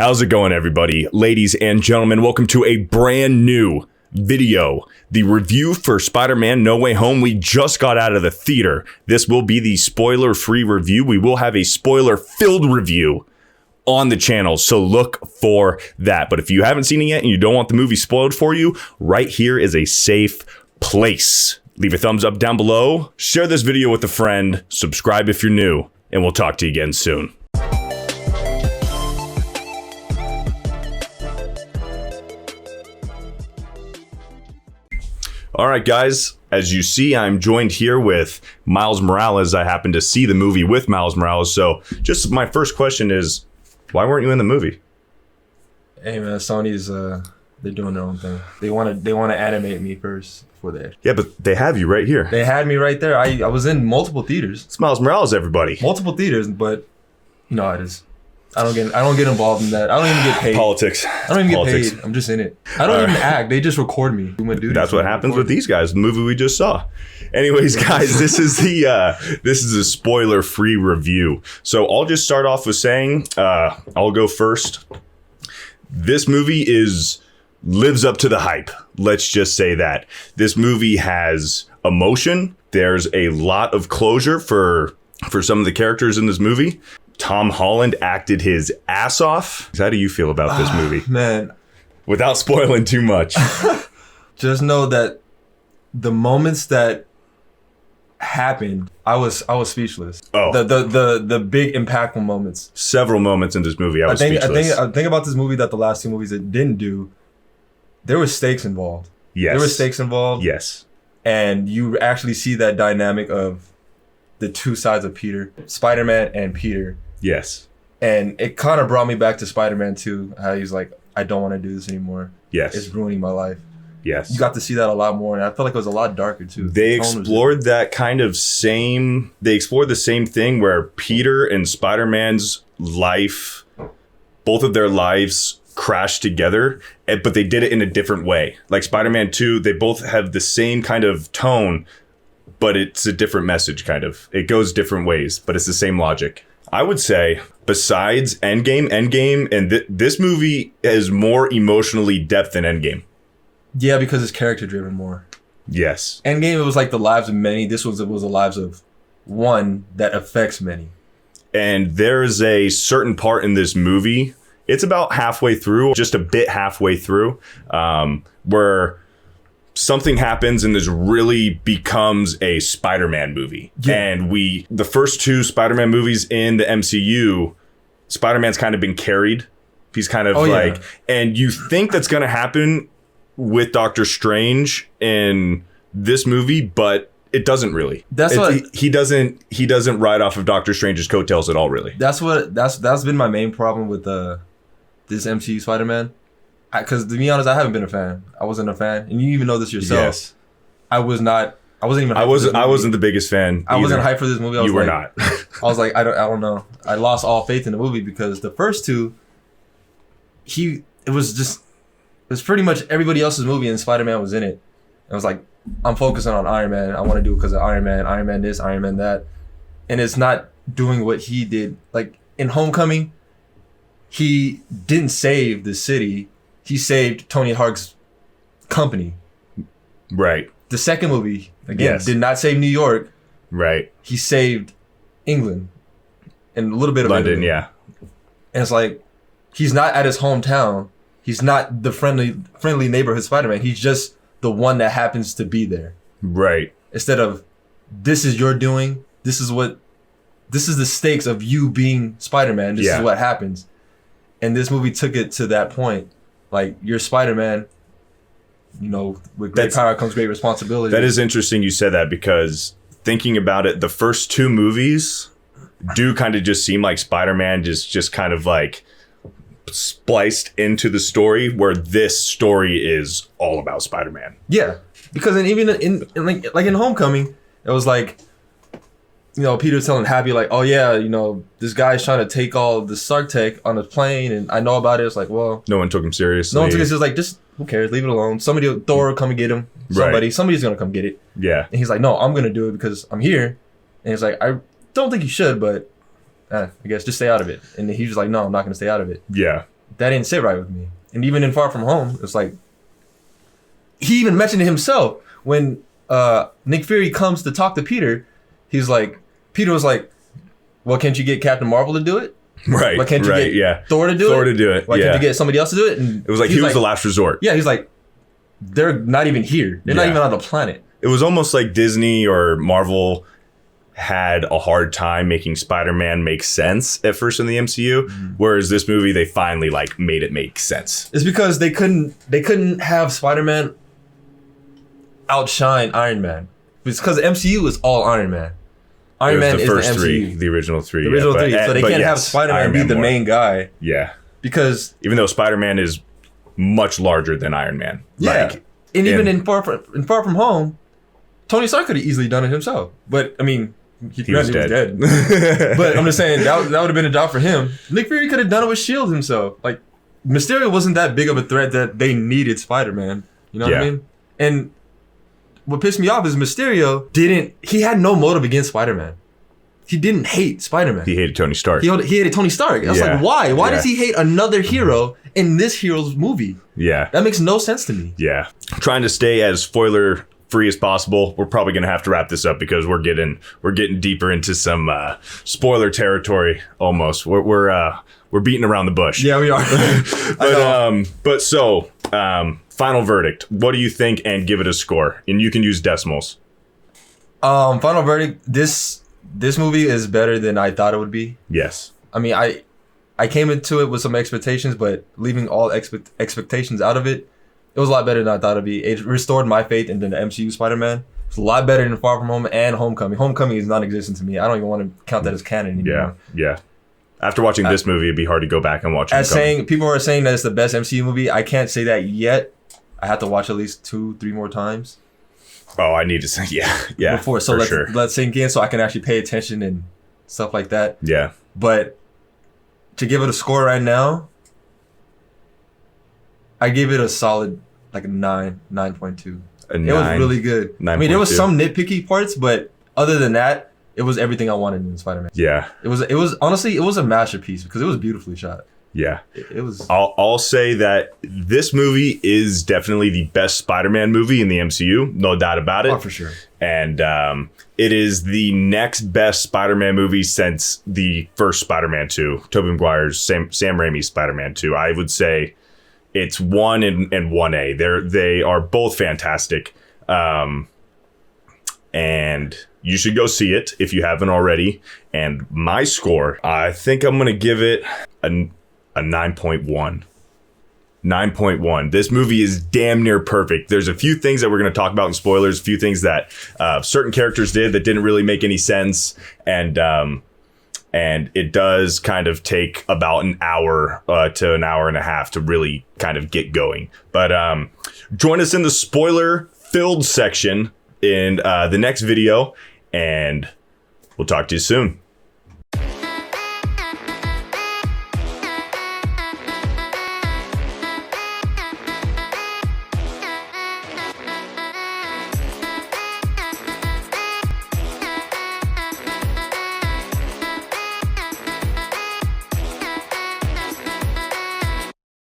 How's it going, everybody? Ladies and gentlemen, welcome to a brand new video. The review for Spider-Man No Way Home. We just got out of the theater. This will be the spoiler-free review. We will have a spoiler-filled review on the channel, so look for that. But if you haven't seen it yet and you don't want the movie spoiled for you, right here is a safe place. Leave a thumbs up down below, share this video with a friend, subscribe if you're new, and we'll talk to you again soon. All right, guys, as you see, I'm joined here with Miles Morales. I happened to see the movie with Miles Morales. So just my first question is, why weren't you in the movie? Hey, man, Sony's, they're doing their own thing. They want to animate me first before they... Yeah, but they have you right here. They had me right there. I was in multiple theaters. It's Miles Morales, everybody. Multiple theaters, but you know how it is. I don't get involved in that. I don't even get paid. Politics. I don't even get paid. I'm just in it. I don't even act. They just record me. Do my duty. That's what happens with these guys. The movie we just saw. Anyways, guys, this is a spoiler-free review. So I'll just start off with saying, I'll go first. This movie lives up to the hype. Let's just say that. This movie has emotion. There's a lot of closure for some of the characters in this movie. Tom Holland acted his ass off. How do you feel about this movie? Man. Without spoiling too much. Just know that the moments that happened, I was speechless. Oh. The big impactful moments. Several moments in this movie I was speechless. I think about this movie that the last two movies it didn't do, there were stakes involved. Yes. There were stakes involved. Yes. And you actually see that dynamic of the two sides of Peter, Spider-Man and Peter. Yes. And it kind of brought me back to Spider-Man 2, how he's like, I don't want to do this anymore. Yes. It's ruining my life. Yes. You got to see that a lot more, and I felt like it was a lot darker too. They explored that kind of they explored the same thing where Peter and Spider-Man's life, both of their lives crashed together, but they did it in a different way. Like Spider-Man 2, they both have the same kind of tone, but it's a different message, kind of. It goes different ways, but it's the same logic. I would say, besides Endgame, and this movie has more emotionally depth than Endgame. Yeah, because it's character driven more. Yes. Endgame, it was like the lives of many. This was the lives of one that affects many. And there's a certain part in this movie, it's about halfway through, just a bit halfway through, where something happens and this really becomes a Spider-Man movie. Yeah. And the first two Spider-Man movies in the MCU, Spider-Man's kind of been carried. He's kind of and you think that's going to happen with Doctor Strange in this movie, but it doesn't really. He doesn't ride off of Doctor Strange's coattails at all, really. That's been my main problem with this MCU Spider-Man. Because to be honest, I haven't been a fan. I wasn't a fan, and you even know this yourself. Yes. I wasn't even. I wasn't the biggest fan. I wasn't hyped for this movie. You were not. I was like, I don't know. I lost all faith in the movie because the first two, it was pretty much everybody else's movie, and Spider-Man was in it. I was like, I'm focusing on Iron Man. I want to do it because of Iron Man this, Iron Man that, and it's not doing what he did. Like in Homecoming, he didn't save the city. He saved Tony Hawk's company. Right. The second movie, again, did not save New York. Right. He saved England and a little bit of London, Italy. yeah. And it's like, he's not at his hometown. He's not the friendly neighborhood Spider-Man. He's just the one that happens to be there. Right. Instead of, this is your doing. This is the stakes of you being Spider-Man. This is what happens. And this movie took it to that point. Like, you're Spider-Man, you know, with great power comes great responsibility. That is interesting you said that, because thinking about it, the first two movies do kind of just seem like Spider-Man just kind of like spliced into the story, where this story is all about Spider-Man. Yeah, because even in Homecoming, it was like, you know, Peter's telling Happy, like, oh yeah, you know, this guy's trying to take all the Stark tech on his plane, and I know about it. It's like, well, no one took him seriously. No one took it seriously. Like, just who cares? Leave it alone. Thor will come and get him. Somebody's gonna come get it. Yeah. And he's like, no, I'm gonna do it because I'm here. And he's like, I don't think you should, but I guess just stay out of it. And he was like, no, I'm not gonna stay out of it. Yeah. that didn't sit right with me. And even in Far From Home, it's like, he even mentioned it himself when Nick Fury comes to talk to Peter. He's like, Peter was like, well, can't you get Captain Marvel to do it? Right. Why can't you get Thor to do it? Thor to do it. Why can't you get somebody else to do it? And it was like he was the last resort. Yeah, he's like, they're not even here. They're not even on the planet. It was almost like Disney or Marvel had a hard time making Spider-Man make sense at first in the MCU, whereas this movie, they finally like made it make sense. It's because they couldn't have Spider-Man outshine Iron Man. It's because the MCU is all Iron Man. Iron Man is the first three, the original three. The original three. So they can't have Spider-Man be the main guy. Yeah. Because even though Spider-Man is much larger than Iron Man. Yeah. Like, and even in Far From Home, Tony Stark could have easily done it himself. But I mean, he was dead. But I'm just saying that would have been a job for him. Nick Fury could have done it with S.H.I.E.L.D. himself. Like, Mysterio wasn't that big of a threat that they needed Spider-Man. You know what I mean? And what pissed me off is Mysterio he had no motive against Spider-Man. He didn't hate Spider-Man. He hated Tony Stark. He hated Tony Stark. I was like, why? Why does he hate another hero in this hero's movie? Yeah. That makes no sense to me. Yeah. Trying to stay as spoiler free as possible. We're probably going to have to wrap this up because we're getting deeper into some spoiler territory almost. We're beating around the bush. Yeah, we are. So final verdict. What do you think, and give it a score? And you can use decimals. Final verdict. This movie is better than I thought it would be. Yes. I mean, I came into it with some expectations, but leaving all expectations out of it, it was a lot better than I thought it'd be. It restored my faith in the MCU Spider-Man. It's a lot better than Far From Home and Homecoming. Homecoming is non-existent to me. I don't even want to count that as canon anymore. Yeah. After watching this movie, it'd be hard to go back and watch Homecoming. People are saying that it's the best MCU movie. I can't say that yet. I have to watch at least 2-3 more times. Oh, I need to say, yeah. Before, so let's sink in so I can actually pay attention and stuff like that. Yeah. But to give it a score right now, I give it a solid like a 9.2. It was really good. 9. I mean, there was some nitpicky parts, but other than that, it was everything I wanted in Spider-Man. Yeah. It was honestly, it was a masterpiece because it was beautifully shot. Yeah. It was. I'll say that this movie is definitely the best Spider-Man movie in the MCU. No doubt about it. Oh, for sure. And it is the next best Spider-Man movie since the first Spider-Man 2, Tobey Maguire's Sam Raimi's Spider-Man 2. I would say it's 1 and 1A. They are both fantastic. And you should go see it if you haven't already. And my score, I think I'm going to give it a 9.1. 9.1. This movie is damn near perfect. There's a few things that we're going to talk about in spoilers, a few things that certain characters did that didn't really make any sense. And it does kind of take about an hour to an hour and a half to really kind of get going. But join us in the spoiler-filled section in the next video, and we'll talk to you soon.